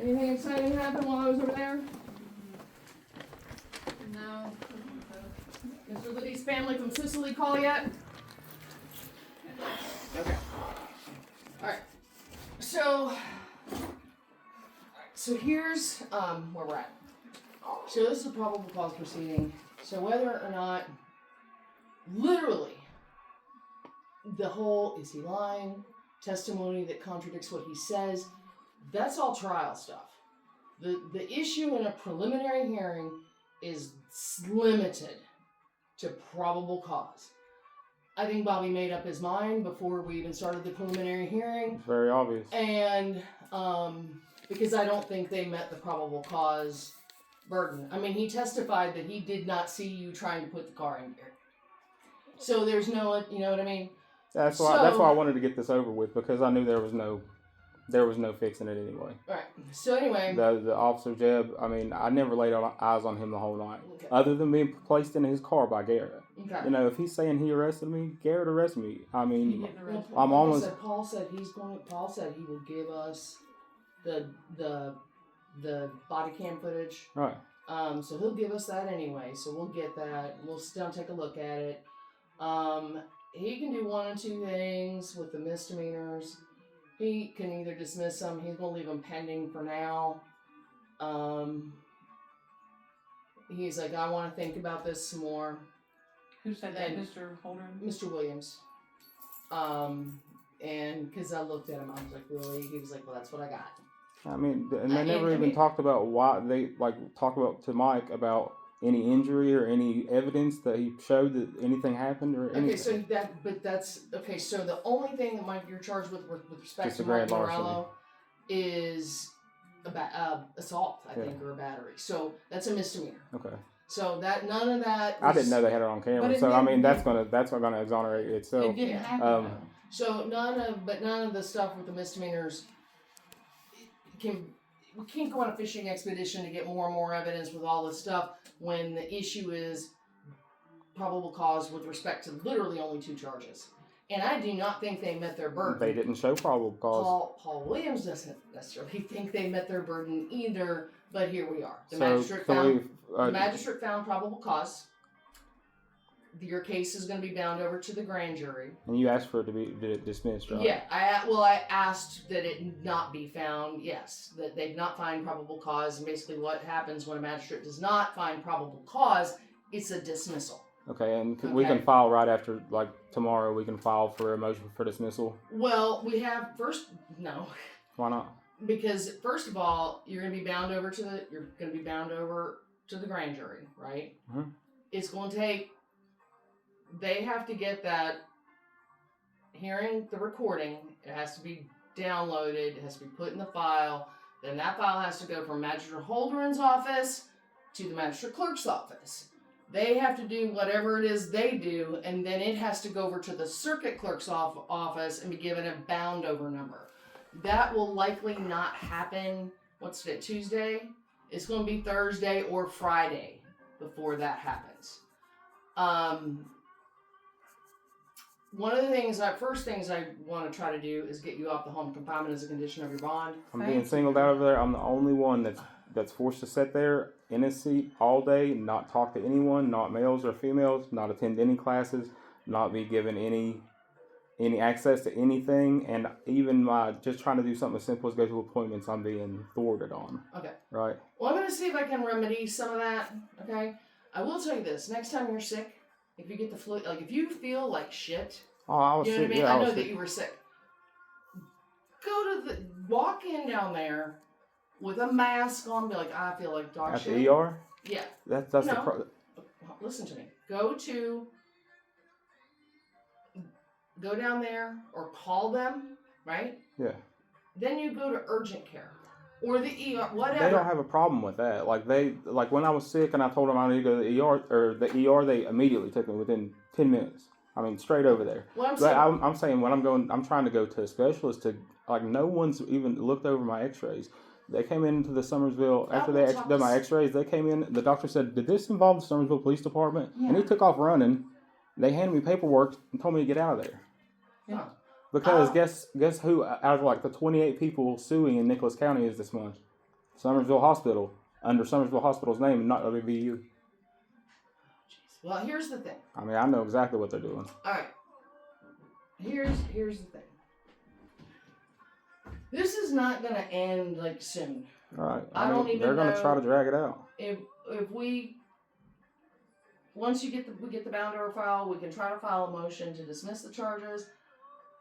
Anything exciting happen while I was over there? No. Mr. Liddy's family from Sicily call yet? Okay. Alright. So here's where we're at. So this is a probable cause proceeding. So whether or not literally the whole is he lying, testimony that contradicts what he says, that's all trial stuff. The issue in a preliminary hearing is limited to probable cause. I think Bobby made up his mind before we even started the preliminary hearing. It's very obvious. And because I don't think they met the probable cause burden. I mean, he testified that he did not see you trying to put the car in gear. So there's no, you know what I mean? That's why I wanted to get this over with, because I knew there was no fixing it anyway. Right. So anyway, the officer Jeb, I mean, I never laid eyes on him the whole night, okay. other than being placed in his car by Garrett. Okay. You know, if he's saying he arrested me, Garrett arrested me. I mean, I'm like almost. I said, Paul said he will give us the body cam footage. Right. So he'll give us that anyway. So we'll get that. We'll sit down, take a look at it. He can do one or two things with the misdemeanors. He can either dismiss them. He's going to leave them pending for now. He's like, I want to think about this some more. Who said that, Mr. Holden? Mr. Williams. And because I looked at him, I was like, really? He was like, well, that's what I got. I mean, and they never even talked about why they talk about to Mike about any injury or any evidence that he showed that anything happened or anything. Okay, so the only thing that Mike you're charged with respect to Mike Morello is assault, I think, or a battery. So that's a misdemeanor. Okay. So that none of that. I didn't know they had it on camera. So I mean, that's gonna exonerate itself. It didn't happen. So none of the stuff with the misdemeanors we can't go on a fishing expedition to get more and more evidence with all this stuff when the issue is probable cause with respect to literally only 2 charges. And I do not think they met their burden. They didn't show probable cause. Paul Williams doesn't necessarily think they met their burden either, but here we are. The magistrate found probable cause. Your case is going to be bound over to the grand jury. And you asked for it to be dismissed, right? Yeah, I asked that it not be found, yes. That they not find probable cause, and basically what happens when a magistrate does not find probable cause, it's a dismissal. Okay, and we can file right after, like tomorrow, we can file for a motion for dismissal? Well, no. Why not? Because first of all, you're going to be bound over to the grand jury, right? Mm-hmm. It's going to take. They have to get that hearing, the recording. It has to be downloaded. It has to be put in the file. Then that file has to go from Magistrate Holderan's office to the Magistrate Clerk's office. They have to do whatever it is they do, and then it has to go over to the Circuit Clerk's office and be given a bound over number. That will likely not happen. What's today? Tuesday? It's going to be Thursday or Friday before that happens. One of the first things I want to try to do is get you off the home confinement as a condition of your bond. I'm being singled out over there. I'm the only one that's forced to sit there in a seat all day, not talk to anyone, not males or females, not attend any classes, not be given any access to anything, and even just trying to do something as simple as go to appointments, I'm being thwarted on. Okay. Right. Well, I'm going to see if I can remedy some of that. Okay. I will tell you this: next time you're sick, if you get the flu, like if you feel like shit, oh, I was you know sick. what I mean? Yeah, I know that you were sick. Walk in down there with a mask on, be like, I feel like dog At shit. the ER? Yeah. That's no. the problem. Listen to me. Go down there or call them, right? Yeah. Then you go to urgent care or the ER, whatever. They don't have a problem with that. Like when I was sick and I told them I need to go to the ER, they immediately took me within 10 minutes. I mean, straight over there. What I'm saying when I'm trying to go to a specialist no one's even looked over my x-rays. They came into the Summersville, after they did my x-rays, they came in, the doctor said, did this involve the Summersville Police Department? Yeah. And he took off running. They handed me paperwork and told me to get out of there. Yeah. Because guess who, out of the 28 people suing in Nicholas County is this month? Summersville Hospital under Summersville Hospital's name and not WVU. Well, here's the thing. I mean, I know exactly what they're doing. All right. Here's the thing. This is not gonna end like soon. All right. I don't even They're going to know try to drag it out. If we once we get the boundary file, we can try to file a motion to dismiss the charges.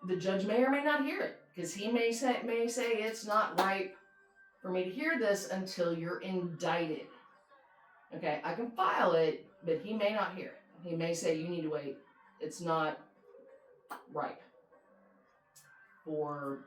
The judge may or may not hear it because he may say it's not right for me to hear this until you're indicted. Okay, I can file it, but he may not hear it. He may say you need to wait. It's not right. Or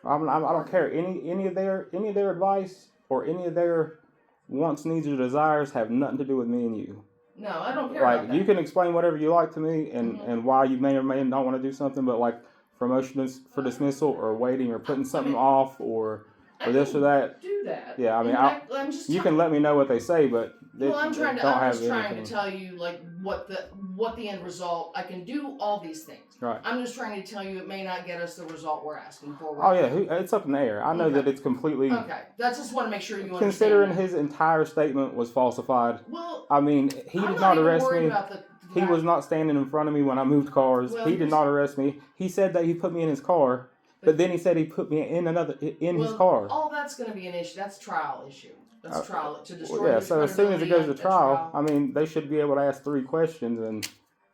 I don't care any of their advice or any of their wants, needs, or desires have nothing to do with me and you. no, I don't care Like about that. you can explain whatever you like to me and, Mhm. and why you may or may not want to do something, but like for motion for dismissal or waiting or putting something mean, off or this or that. Do that. Yeah, I mean, And I'm just you can let me know what they say, but Well, I'm don't just have trying anything. to tell you like what the end result. I can do all these things. Right. I'm just trying to tell you it may not get us the result we're asking for. Oh Right yeah, it's up in the air. I know Okay. that it's completely. Okay. That's just want to make sure you Considering understand. his entire statement was falsified, Well, I mean, he I'm did not even arrest worried me. about the He was not standing in front of me when I moved cars. Well, He did not arrest me. He said that he put me in his car, but then he said he put me in his car. All that's going to be an issue. That's a trial issue. That's trial to destroy. Well, yeah, his so as soon as it goes to credibility trial, at I mean, they should be able to ask 3 questions, and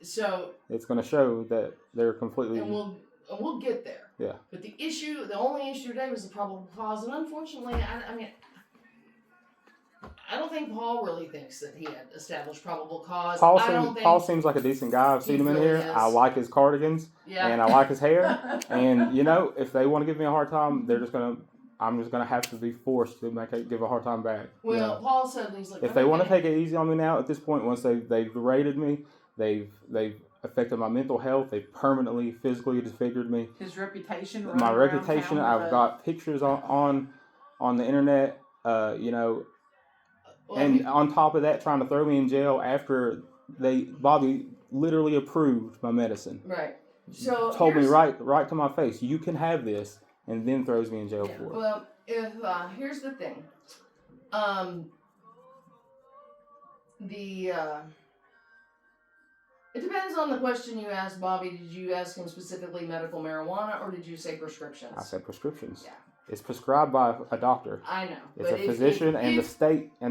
so it's going to show that they're completely. and we'll get there. Yeah. But the only issue today was the probable cause, and unfortunately, I mean, I don't think Paul really thinks that he had established probable cause. Paul seems like a decent guy. I've seen him in really here. is. I like his cardigans, Yeah. and I like his hair. And if they want to give me a hard time, I'm just gonna have to be forced to give a hard time back. Well, Paul said he's like. If they want to take it easy on me now, at this point, once they've rated me, they've affected my mental health. They permanently, physically disfigured me. His reputation. My running around reputation. town I've with got pictures on the internet. And on top of that, trying to throw me in jail after Bobby literally approved my medicine. Right. So Told me right to my face, you can have this, and then throws me in jail for it. Well, if here's the thing, it depends on the question you asked Bobby. Did you ask him specifically medical marijuana, or did you say prescriptions? I said prescriptions. Yeah. It's prescribed by a doctor. I know. It's a physician, and the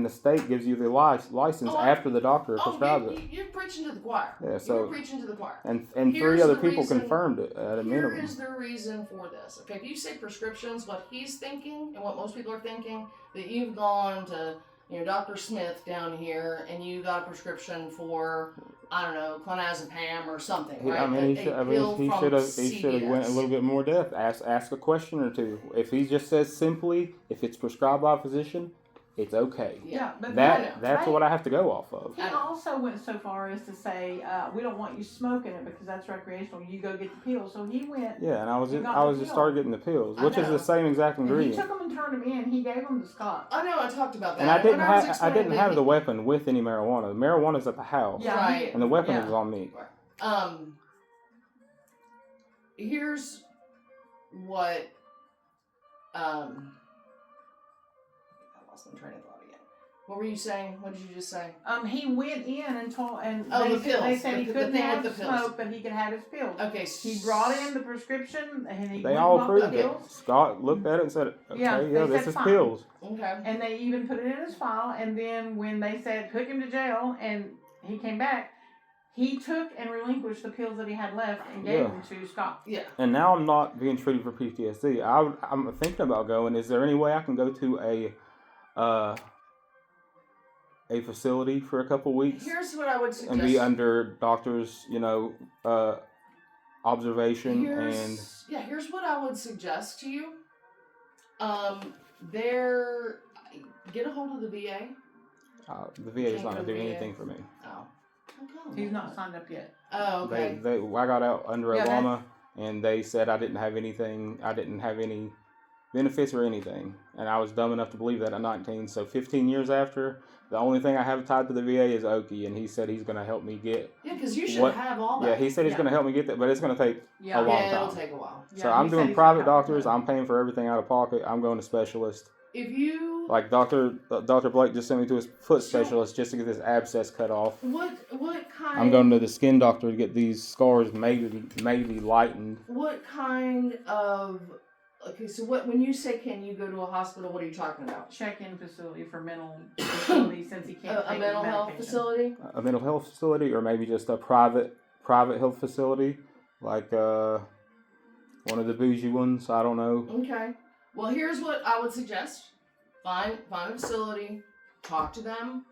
state gives you the license after the doctor prescribes it. You're preaching to the choir. Yeah, so you're preaching to the choir. And Here's 3 other the people reason- confirmed it at a minimum. Here is the reason for this. Okay, if you say prescriptions, what he's thinking and what most people are thinking, that you've gone to Dr. Smith down here and you got a prescription for, I don't know, clonazepam or something, right? I mean, he should have went a little bit more depth. Ask a question or two. If he just says simply, if it's prescribed by a physician, it's okay. Yeah, but That's what I have to go off of. He also went so far as to say, we don't want you smoking it because that's recreational. You go get the pills. So he went. Yeah, and I was just started getting the pills, which is the same exact And ingredient. he took them and turned them in. He gave them to Scott. I know, I talked about that. And I didn't was have the weapon with any marijuana. The marijuana's at the house, Yeah, Right. and the weapon is on me. Here's what I lost my train of thought again. What were you saying? What did you just say? He went in and told, and the pills. they said he The couldn't thing have with the the pills. smoke, but he could have his pills. Okay. He brought in the prescription, and he They went all and bought the approved it. pills. Scott looked at it and said, "Okay, Yeah, yeah, they this said is fine. pills." Okay. And they even put it in his file. And then when they said took him to jail, and he came back, he took and relinquished the pills that he had left and gave them to Scott. Yeah. And now I'm not being treated for PTSD. I'm thinking about going. Is there any way I can go to a facility for a couple weeks Here's what I would suggest. and be under doctors, observation Here's what I would suggest to you. Get a hold of the VA. the VA is not Can't going go to do VA. anything for me. Oh. He's not signed up yet. Oh, okay. I got out under Yeah, Obama, and they said I didn't have anything. I didn't have any benefits or anything, and I was dumb enough to believe that at 19. So 15 years after, the only thing I have tied to the VA is Okie, and he said he's going to help me get. Yeah, because you should have all that. Yeah, he said he's going to help me get that, but it's going to take a long Yeah, it'll time. take a while. So Yeah, I'm he said doing he's private gonna help doctors. you. I'm paying for everything out of pocket. I'm going to specialists. if you Like Dr. Blake just sent me to his foot So- specialist just to get this abscess cut off. what kind I'm going to the skin doctor to get these scars maybe lightened. What kind of okay? So what when you say can you go to a hospital? What are you talking about? Check-in facility for mental facility since he can't A take mental the health medication. facility? A mental health facility, or maybe just a private health facility, like one of the bougie ones. I don't know. Okay. Well, here's what I would suggest: find a facility, talk to them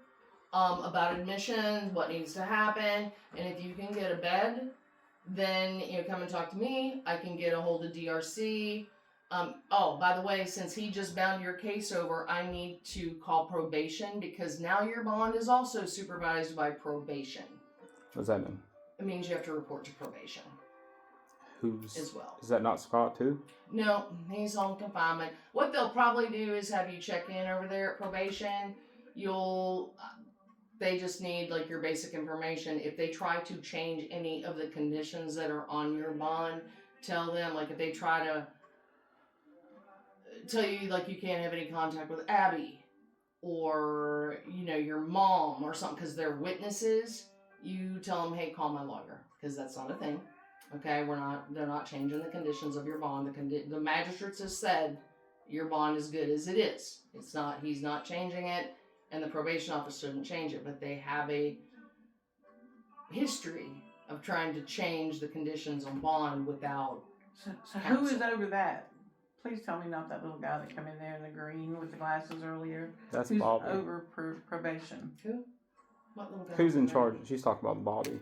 about admission, what needs to happen, and if you can get a bed, then come and talk to me. I can get a hold of DRC. Oh, by the way, since he just bound your case over, I need to call probation because now your bond is also supervised by probation. What does that mean? It means you have to report to probation as well. Is that not Scott too? No, he's on confinement. What they'll probably do is have you check in over there at probation. They just need like your basic information. If they try to change any of the conditions that are on your bond, tell them, like if they try to tell you like you can't have any contact with Abby or your mom or something because they're witnesses, you tell them, hey, call my lawyer, because that's not a thing. Okay, they're not changing the conditions of your bond. The magistrates have said your bond is good as it is. He's not changing it, and the probation office shouldn't change it, but they have a history of trying to change the conditions on bond without So who is over that? Please tell me not that little guy that came in there in the green with the glasses earlier. That's Who's Bobby. over probation? Who? What little guy? Who's in charge? She's talking about Bobby.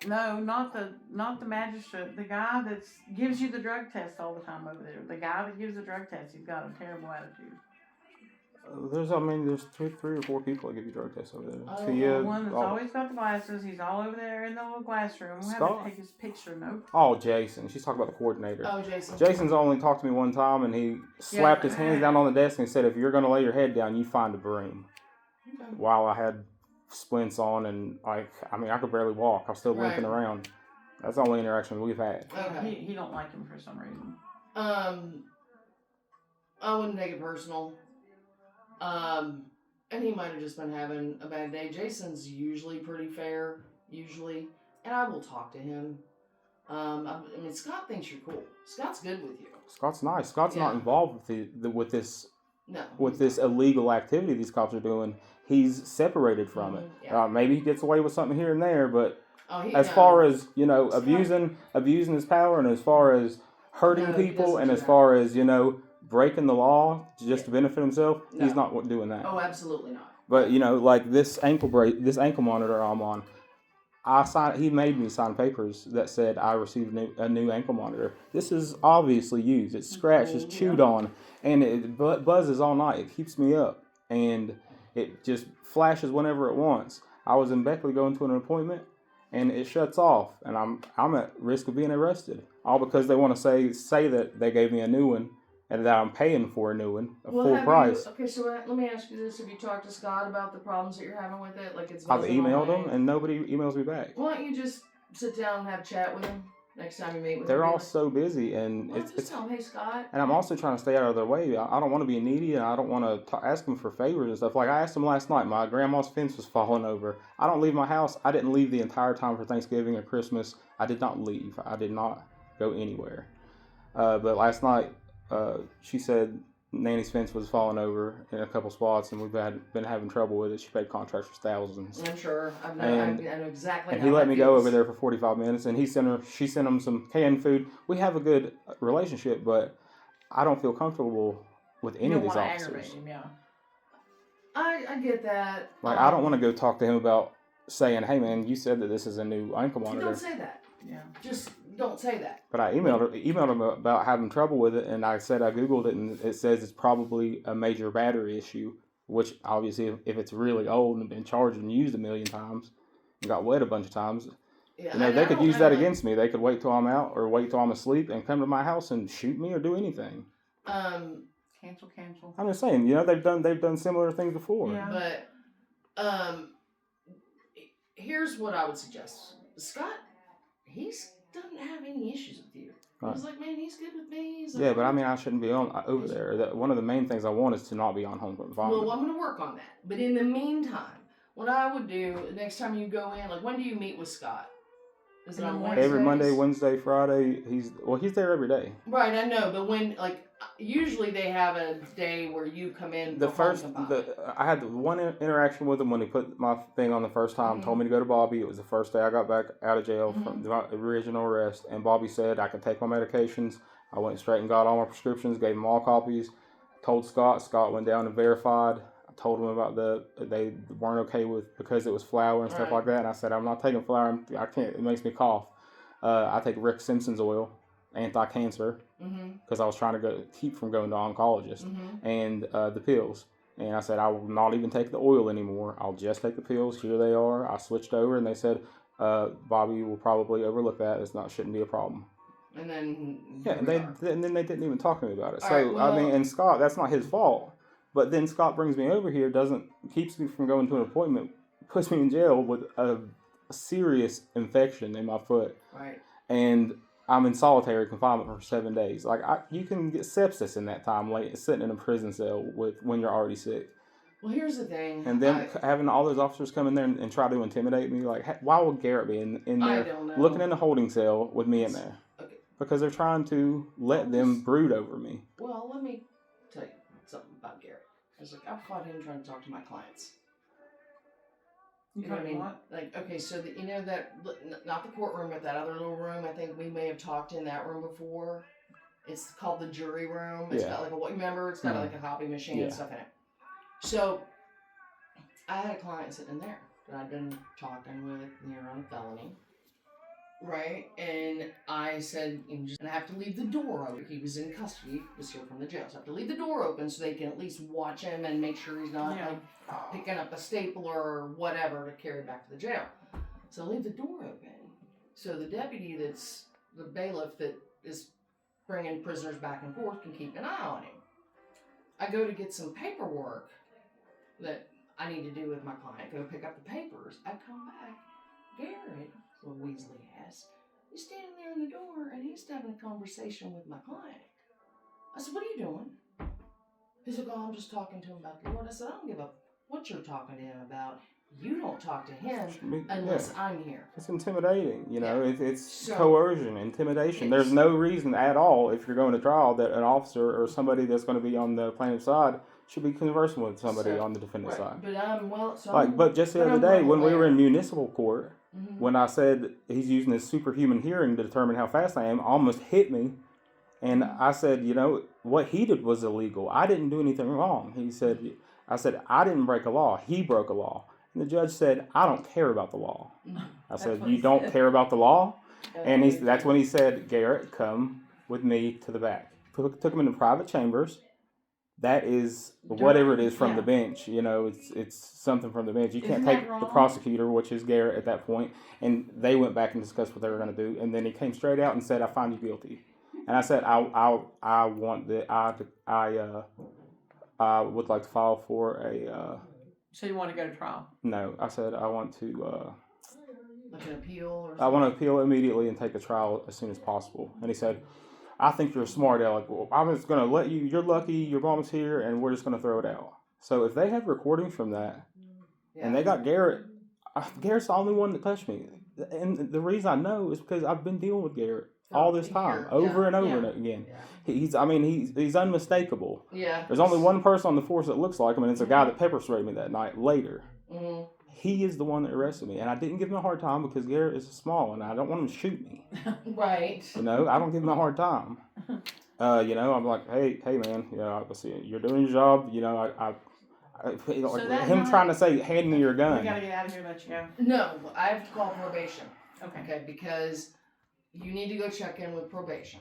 No, not the magistrate. The guy that gives you the drug test all the time over there. The guy that gives the drug test. He's got a terrible attitude. There's three or four people that give you drug tests over there. Oh, Tia, The one that's always got the glasses. He's all over there in the little glass room. We'll have Scott? to take his picture. Nope. Oh, Jason. She's talking about the coordinator. Oh, Jason. Jason's only talked to me one time, and he slapped his hands down on the desk and said, if you're going to lay your head down, you find a broom. Okay. While I had splints on, and I could barely walk. I was still limping around. That's the only interaction we've had. Okay. He don't like him for some reason. I wouldn't take it personal. And he might have just been having a bad day. Jason's usually pretty fair, and I will talk to him. Scott thinks you're cool. Scott's good with you. Scott's nice. Scott's not involved with this No. this illegal activity these cops are doing. He's separated from it. Yeah. Maybe he gets away with something here and there, but As far as abusing his power, and as far as hurting No, he people, doesn't and do as that. far as breaking the law just to benefit himself, No. he's not doing that. Oh, absolutely not. But like this ankle monitor I'm on, he made me sign papers that said I received a new ankle monitor. This is obviously used. It's scratched, it's chewed on, and it buzzes all night. It keeps me up, and it just flashes whenever it wants. I was in Beckley going to an appointment, and it shuts off, and I'm at risk of being arrested, all because they want to say that they gave me a new one, and that I'm paying for a new one, full price. Okay, so let me ask you this: have you talked to Scott about the problems that you're having with it? Like it's I've buzzing all emailed night? them, and nobody emails me back. Why don't you just sit down and have a chat with him next time you meet with him? They're all so busy, and Well, just tell him, hey Scott. And I'm also trying to stay out of their way. I don't want to be needy, and I don't want to ask them for favors and stuff. Like I asked them last night, my grandma's fence was falling over. I don't leave my house. I didn't leave the entire time for Thanksgiving or Christmas. I did not leave. I did not go anywhere. But last night, she said Nanny's fence was falling over in a couple spots, and we've been having trouble with it. She paid contractors thousands. I'm sure. I know exactly. And how he let that me go feels. over there for 45 minutes, and she sent him some canned food. We have a good relationship, but I don't feel comfortable with any you of don't these want to officers. aggravate him, yeah. I get that. Like, I don't want to go talk to him about saying, hey man, you said that this is a new ankle You monitor. don't say that. Yeah. Just don't say that. But I emailed him about having trouble with it, and I said I Googled it, and it says it's probably a major battery issue, which obviously, if it's really old and been charged and used a million times and got wet a bunch of times, Yeah, they could use that against me. They could wait till I'm out or wait till I'm asleep and come to my house and shoot me or do anything. Cancel. I'm just saying, they've done similar things before. Yeah. But here's what I would suggest. Scott, he doesn't have any issues with you. Right. He's like, man, he's he's good with me. He's Yeah, like, but I mean, I shouldn't be on over there. One of the main things I want is to not be on home confinement. well, I'm going to work on that. But in the meantime, what I would do next time you go in, like, when do you meet with Scott? Is it In the on morning. Wednesdays? Every Monday, Wednesday, Friday, he's there every day. Right, I know, but when, like, usually they have a day where you come in. I had one interaction with him when he put my thing on the first time. Told me to go to Bobby. It was the first day I got back out of jail from the original arrest, and Bobby said I could take my medications. I went straight and got all my prescriptions, gave him all copies. Told Scott. Scott went down and verified. I told him about they weren't okay with because it was flour and stuff like that. And I said I'm not taking flour. I can't. It makes me cough. I take Rick Simpson's oil, anti-cancer, because I was trying to keep from going to oncologist, and the pills. And I said I will not even take the oil anymore. I'll just take the pills. Here they are. I switched over, and they said Bobby will probably overlook that. Shouldn't be a problem. And then and then they didn't even talk to me about it. All so right, well, I mean, and Scott, that's not his fault. But then Scott brings me over here, keeps me from going to an appointment, puts me in jail with a serious infection in my foot. Right. And I'm in solitary confinement for 7 days. Like you can get sepsis in that time, sitting in a prison cell when you're already sick. Well, here's the thing. And then having all those officers come in there and try to intimidate me, like why would Garrett be in there I don't know. looking in the holding cell with me in there? Okay. Because they're trying to let them brood over me. Well, let me tell you something about Garrett. I was like, I fought him trying to talk to my clients. You know what I mean? Like, okay, so that not the courtroom, but that other little room. I think we may have talked in that room before. It's called the jury room. It's got like remember? It's got like a copy machine and stuff in it. So I had a client sitting in there that I'd been talking with near on a felony. Right, and I said, and I have to leave the door open. He was in custody, was here from the jail, so I have to leave the door open so they can at least watch him and make sure he's not picking up a stapler or whatever to carry back to the jail. So I leave the door open. So the deputy that's the bailiff that is bringing prisoners back and forth can keep an eye on him. I go to get some paperwork that I need to do with my client. Go pick up the papers. I come back. Garrett, little Weasley ass, he's standing there in the door and he's having a conversation with my client. I said, what are you doing? He's like, oh, I'm just talking to him about the Lord. I said, I don't give a what you're talking to him about. You don't talk to him unless I'm here. It's intimidating, it's coercion, intimidation. There's no reason at all, if you're going to trial, that an officer or somebody that's going to be on the plaintiff's side should be conversing with somebody on the defendant's side. But but just the other day when we were in municipal court, when I said he's using his superhuman hearing to determine how fast I am, almost hit me. And I said, what he did was illegal. I didn't do anything wrong. I said, I didn't break a law. He broke a law. And the judge said, I don't care about the law. I said, you don't care about the law? And that's when he said, Garrett, come with me to the back. Took him into private chambers. That is whatever it is from the bench. It's something from the bench. You can't take the prosecutor, which is Garrett at that point. And they went back and discussed what they were going to do. And then he came straight out and said, I find you guilty. And I said, I would like to file for a. So you want to go to trial? No, I said I want to. Like an appeal or something? I want to appeal immediately and take a trial as soon as possible. And he said, I think you're a smart aleck. Well, I'm just going to let you. You're lucky. Your mom's here, and we're just going to throw it out. So if they have recordings from that, and they got Garrett, Garrett's the only one that touched me. And the reason I know is because I've been dealing with Garrett all this time, over and over again. He's unmistakable. Yeah. There's only one person on the force that looks like him, and it's a guy that pepper sprayed me that night later. Mm-hmm. He is the one that arrested me, and I didn't give him a hard time because Garrett is small, and I don't want him to shoot me. Right. I don't give him a hard time. I'm like, hey, man, I see you're doing your job. Trying to say, hand me your gun. We gotta get out of here. Let you go. No, I have to call probation. Okay, because you need to go check in with probation.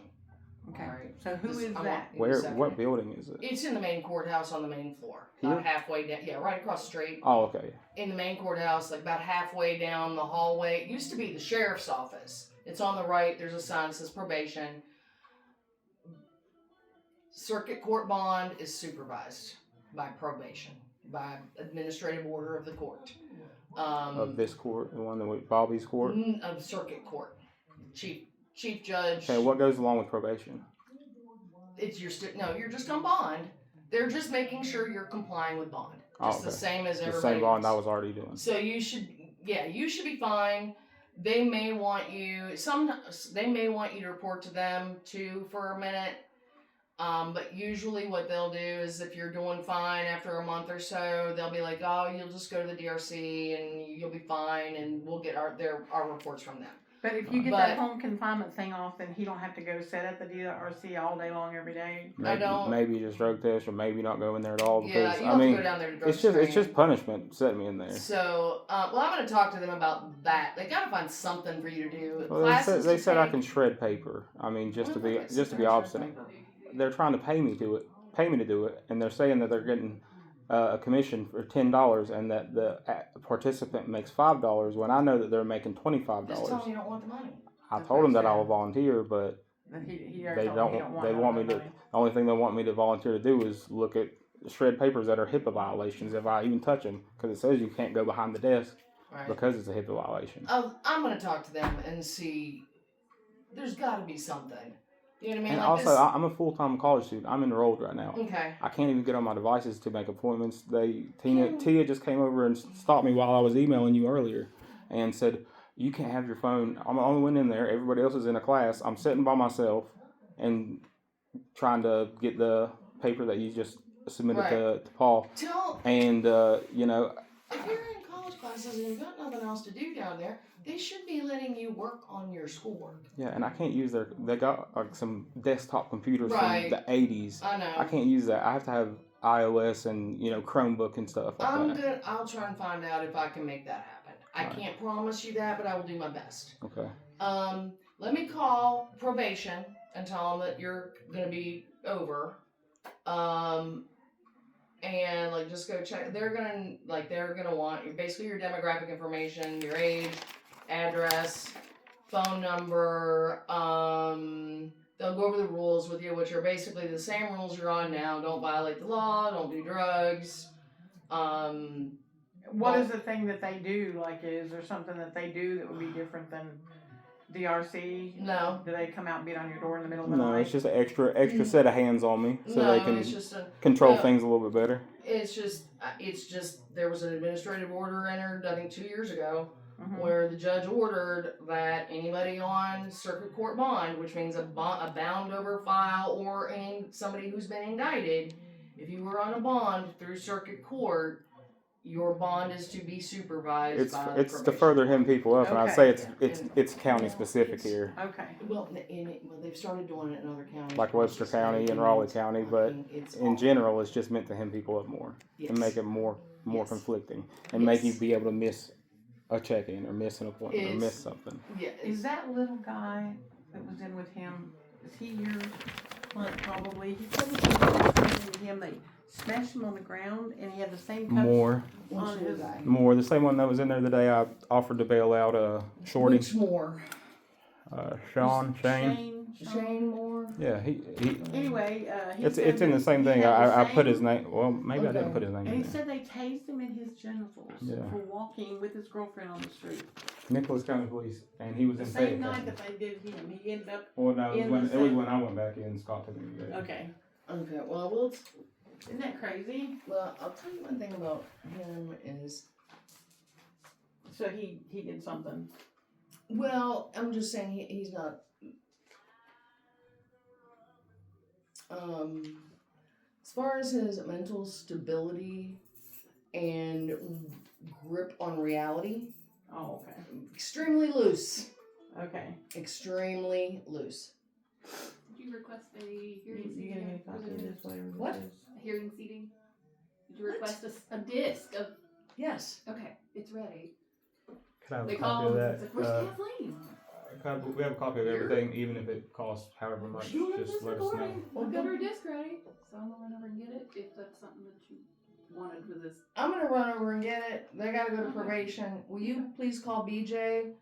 Okay. All right. So who is that? What building is it? It's in the main courthouse on the main floor. Here? About halfway down. Yeah, right across the street. Oh, okay. In the main courthouse, like about halfway down the hallway. It used to be the sheriff's office. It's on the right. There's a sign that says probation. Circuit court bond is supervised by probation, by administrative order of the court. Of this court, the one with Bobby's court? Of circuit court. Chief judge. Okay, what goes along with probation? you're just on bond. They're just making sure you're complying with bond. Just the same as The everybody same bond I else. was already doing. So you should be fine. They may want you to report to them too for a minute. But usually what they'll do is if you're doing fine after a month or so, they'll be like, oh, you'll just go to the DRC and you'll be fine, and we'll get our reports from them. But if you get that home confinement thing off, then he don't have to go sit at the DRC all day long every day. Maybe just drug test, or maybe not go in there at all. Because You have to go down there to drug it's just punishment setting me in there. So, I'm going to talk to them about that. They got to find something for you to do. Well, they said I can shred paper. I mean, just to be obstinate. They're trying to pay me to do it, and they're saying that they're getting a commission for $10, and that the participant makes $5, when I know that they're making $25. Just tell them you don't want the money. I told them that I will volunteer, but They don't. They want me to. The only thing they want me to volunteer to do is look at shred papers that are HIPAA violations if I even touch them, because it says you can't go behind the desk because it's a HIPAA violation. I'm going to talk to them and see. There's got to be something. You know what I mean? And like also, this... I'm a full-time college student. I'm enrolled right now. Okay. I can't even get on my devices to make appointments. Tia just came over and stopped me while I was emailing you earlier and said, you can't have your phone. I'm the only one in there. Everybody else is in a class. I'm sitting by myself and trying to get the paper that you just submitted to Paul. And, you know... If you're in college classes and you've got nothing else to do down there, they should be letting you work on your schoolwork. Yeah, and I can't use they got like some desktop computers from the 80s. I know. I can't use that. I have to have iOS and, Chromebook and stuff like that. I'll try and find out if I can make that happen. I can't promise you that, but I will do my best. Okay. Let me call probation and tell them that you're going to be over. And like just go check. They're gonna want your demographic information, your age, address, phone number. They'll go over the rules with you, which are basically the same rules you're on now. Don't violate the law. Don't do drugs. What is the thing that they do? Like, is there something that they do that would be different than DRC? No. Do they come out and beat on your door in the middle of the night? No, it's just an extra set of hands on me so they can control things a little bit better. It's just there was an administrative order entered, I think 2 years ago, where the judge ordered that anybody on circuit court bond, which means a bound over file, or somebody who's been indicted, if you were on a bond through circuit court, your bond is to be supervised by the It's to further him people up, and I'd say it's county specific here. Okay. Well, they've started doing it in other counties. Like Webster County and Raleigh County, but in general, it's just meant to hem people up more and make it more conflicting and make you be able to miss a check-in or miss an appointment or miss something. Yeah. Is that little guy that was in with him, is he your client probably? He said he was with him, they smashed him on the ground and he had the same cuts on his eye. More. The same one that was in there the day I offered to bail out Shorty. Which more? Shane Moore. Yeah, he Anyway, it's in the same thing. I put his name. Well, maybe I didn't put his name. And he said they tased him in his genitals for walking with his girlfriend on the street. Nicholas County Police, and he was in the same night that they did him. He ended up. Well, no, it was when I went back in. Scott took me to jail. Okay. Well, isn't that crazy? Well, I'll tell you one thing about him is. So he did something. Well, I'm just saying he's not. As far as his mental stability and grip on reality. Oh, okay. Extremely loose. Okay. Extremely loose. Did you request a hearing seating? You gonna get a copy of this? What? Hearing seating? Did you request a disc of? Yes. Okay, it's ready. Can I have They a copy of that? It's like, where's Kathleen? We have a copy of everything, even if it costs however much. Just let us know. We'll get her disc ready. So I'm gonna run over and get it if that's something that you wanted for this. I'm gonna run over and get it. They gotta go to probation. Will you please call BJ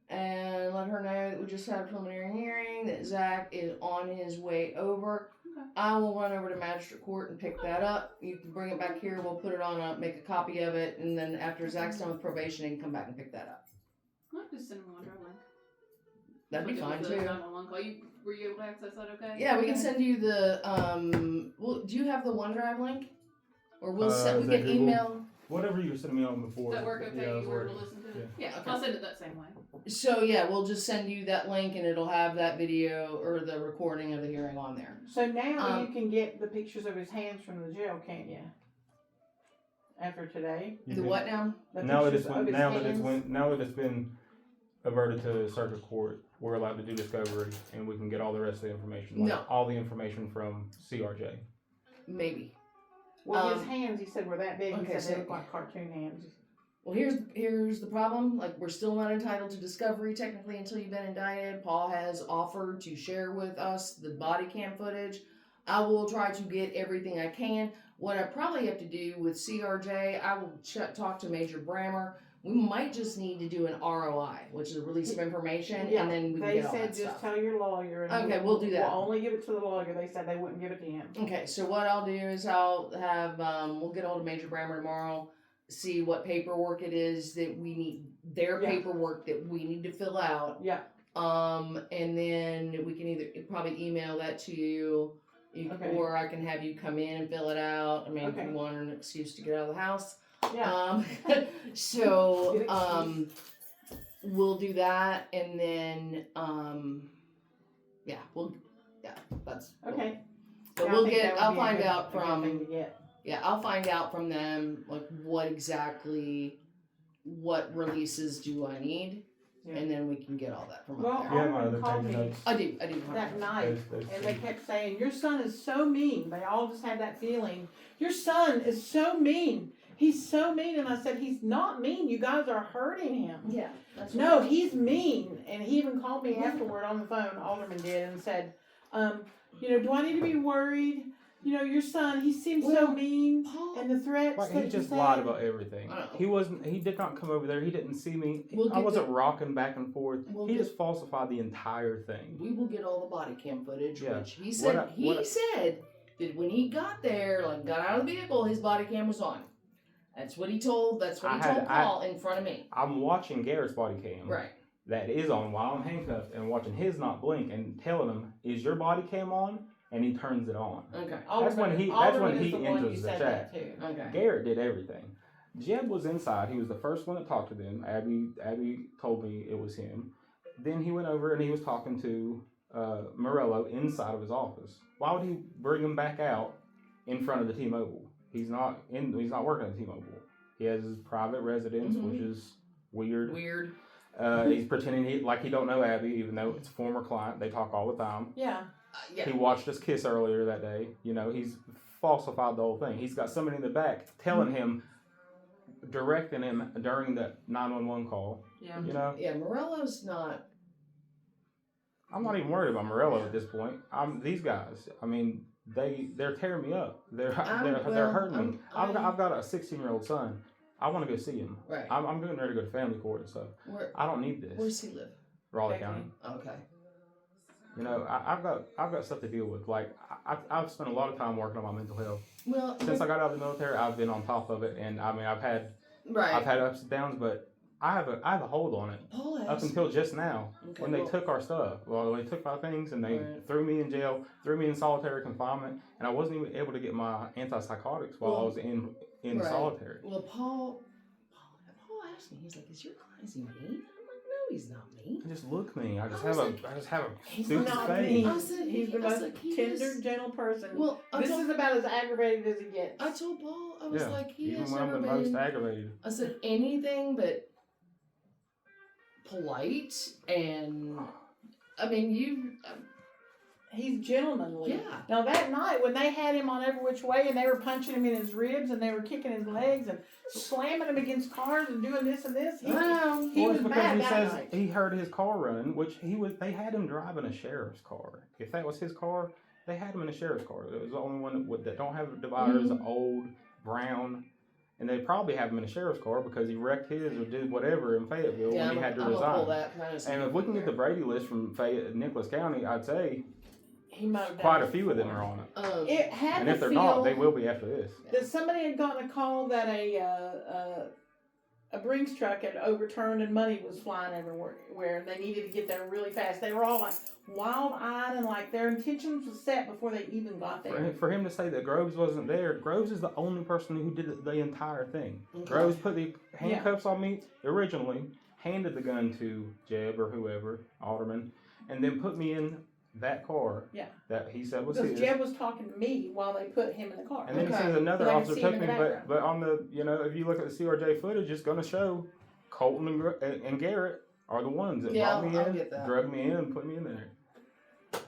and let her know that we just had a preliminary hearing, that Zach is on his way over. Okay. I will run over to magistrate court and pick that up. You can bring it back here. We'll put it on make a copy of it, and then after Zach's done with probation, he can come back and pick that up. I'll just send him one drive link. That'd be fine too. were you able to access that okay? Yeah, we can send you the, well, do you have the OneDrive link? Or we'll send, is we that can Google? email. Whatever you were sending me on before. Does that work okay? Yeah, it was You were able to working. listen to it? Yeah. Yeah, okay. I'll send it that same way. So yeah, we'll just send you that link and it'll have that video or the recording of the hearing on there. So now you can get the pictures of his hands from the jail, can't you? After today? You The can- what now? The Now that pictures it's of his now that hands? it's been averted to circuit court, we're allowed to do discovery, and we can get all the rest of the information. Like No. all the information from CRJ. Maybe. Well, his hands, he said, were that big. okay, He said so- they look like cartoon hands. Well, here's the problem. Like, we're still not entitled to discovery technically until you've been indicted. Paul has offered to share with us the body cam footage. I will try to get everything I can. What I probably have to do with CRJ, I will talk to Major Brammer. We might just need to do an ROI, which is a release of information, Yeah, and then we can they get all said that just stuff. tell your lawyer. And Okay, we'll do that. We'll only give it to the lawyer. They said they wouldn't give it to him. Okay, so what I'll do is I'll have we'll get hold of Major Brammer tomorrow, see what paperwork it is that we need, their Yeah. paperwork that we need to fill out. Yeah. And then we can either probably email that to you, Okay. or I can have you come in and fill it out. I mean, if Okay. you want an excuse to get out of the house. Yeah. So Good excuse. we'll do that, and then that's Okay. But Yeah, I we'll think get. that would I'll be a find good- out a good from. thing to get. Yeah, I'll find out from them like what releases do I need, Yeah. and then we can get all that from Well, up You there. have my Alderman other called page me notes. I do. that night, Those and they two. kept saying, "Your son is so mean." They all just had that feeling. Your son is so mean. He's so mean, and I said, "He's not mean. You guys are hurting him." Yeah, that's No, he's mean. And he even called me afterward on the phone, Alderman did, and said, do I need to be worried? Your son, he seems so Well, mean. Paul, And the threats Like, that he you just said. lied about everything. I know. He did not come over there. He didn't see me. We'll I get wasn't rocking back and forth. We'll He get- just falsified the entire thing. we will get all the body cam footage, Yeah. which he said What said that when he got there, like got out of the vehicle, his body cam was on. That's what he told. That's what he told Paul in front of me. I'm watching Garrett's body cam. Right. That is on while I'm handcuffed and watching his not blink and telling him, "Is your body cam on?" And he turns it on. Okay. That's when he Alderman is he the one enters you the said chat. that to. Okay. Garrett did everything. Jeb was inside. He was the first one that talked to them. Abby told me it was him. Then he went over and he was talking to Morello inside of his office. Why would he bring him back out in front of the T-Mobile? He's not working at the T-Mobile. He has his private residence, Mhm. which is weird. Weird. He's pretending he don't know Abby, even though it's a former client. They talk all the time. Yeah. Yeah. He watched us kiss earlier that day. He's falsified the whole thing. He's got somebody in the back telling him, directing him during the 911 call. Yeah. Yeah. Morello's not. I'm not even worried about Morello at this point. These guys. I mean, they're tearing me up. They're hurting me. I've got a 16-year-old son. I want to go see him. Right. I'm getting ready to go to family court and stuff. I don't need this. Where's he live? Raleigh Okay. County. Okay. I've got stuff to deal with. Like I've spent a lot of time working on my mental health. Well, Since I got out of the military, I've been on top of it, and I mean I've had right. ups and downs, but I have a hold on it Paul up asked. until just now Okay, when they well, took our stuff. Well, they took my things and they Right. threw me in jail, threw me in solitary confinement, and I wasn't even able to get my antipsychotics while I Well, was in right. solitary. Well, Paul asked me. He's like, "Is he mean?" I'm like, "No, he's not mean." Just look me. I just I have was a like, I just have a he's stupid not face. mean. I said, He's the I most said, he tender, is- gentle person. Well, This is about as aggravated as it gets. I told Paul, I was Yeah, like, he even has when I'm never the been. most aggravated. I said anything but polite, and I mean, He's gentlemanly. yeah. Now that night when they had him on every which way and they were punching him in his ribs and they were kicking his legs and slamming him against cars and doing this and this, he Well, was It's because mad he that says night. he heard his car running, which they had him driving a sheriff's car. If that was his car, they had him in a sheriff's car. It was the only one that don't have dividers, old, brown, and they probably have him in a sheriff's car because he wrecked his or did whatever in Fayetteville yeah, when he had to I'm gonna pull resign. that kind of And if we can get the Brady list from Nicholas County, I'd say He might have quite done a it few of them before. are on it. It had And to if they're feel not, they will be after this. that somebody had gotten a call that a Brinks truck had overturned and money was flying everywhere. Where they needed to get there really fast. They were all like wild-eyed and like their intentions was set before they even got there. For him to say that Groves wasn't there, Groves is the only person who did the entire thing. Okay. Groves put the handcuffs on me originally, handed the gun to Jeb or whoever, Alderman, and then put me in that car. Yeah. That he said was Because his. Jeb was talking to me while they put him in the car. And then he Okay. says another But I can officer see him took in me, the but background. on the if you look at the CRJ footage, it's gonna show Colton and Garrett are the ones that Yeah, brought me I'll in, get that. drug me in, and put me in there.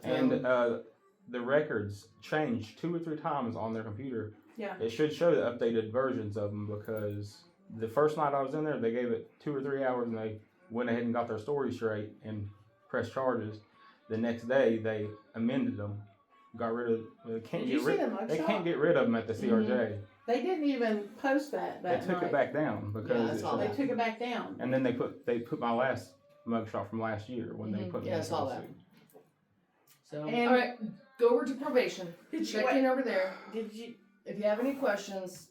And the records changed 2 or 3 times on their computer. Yeah. It should show the updated versions of them because the first night I was in there, they gave it 2 or 3 hours and they went ahead and got their story straight and pressed charges. The next day they amended them, got rid of. They can't Did get you rid. see the mugshot? They can't get rid of them at the CRJ. They didn't even post that They took night. it back down Yeah, I because saw They that. took it back down. and then they put my last mugshot from last year when they put me Yeah, I in saw the that. suit. So, And- all right, go over to probation. Did you Check in over there. Did you? If you have any questions,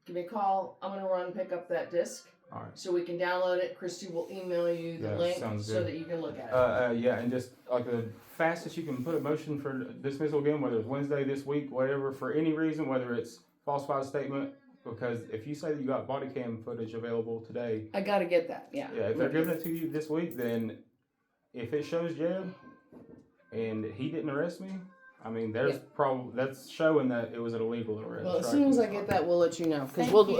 give me a call. I'm gonna run and pick up that disc All right. so we can download it. Christy will email you the Yeah, link sounds so good. that you can look at it. Yeah, and just like the fastest you can put a motion for dismissal again, whether it's Wednesday, this week, whatever, for any reason, whether it's falsified statement, because if you say that you got body cam footage available today, I gotta get that. Yeah. yeah, if they're giving it to you this week, then if it shows Jeb and he didn't arrest me, I mean, there's that's showing that it was an illegal arrest. Well, as right soon from as the I start. get that, we'll let you know because Thank we'll you.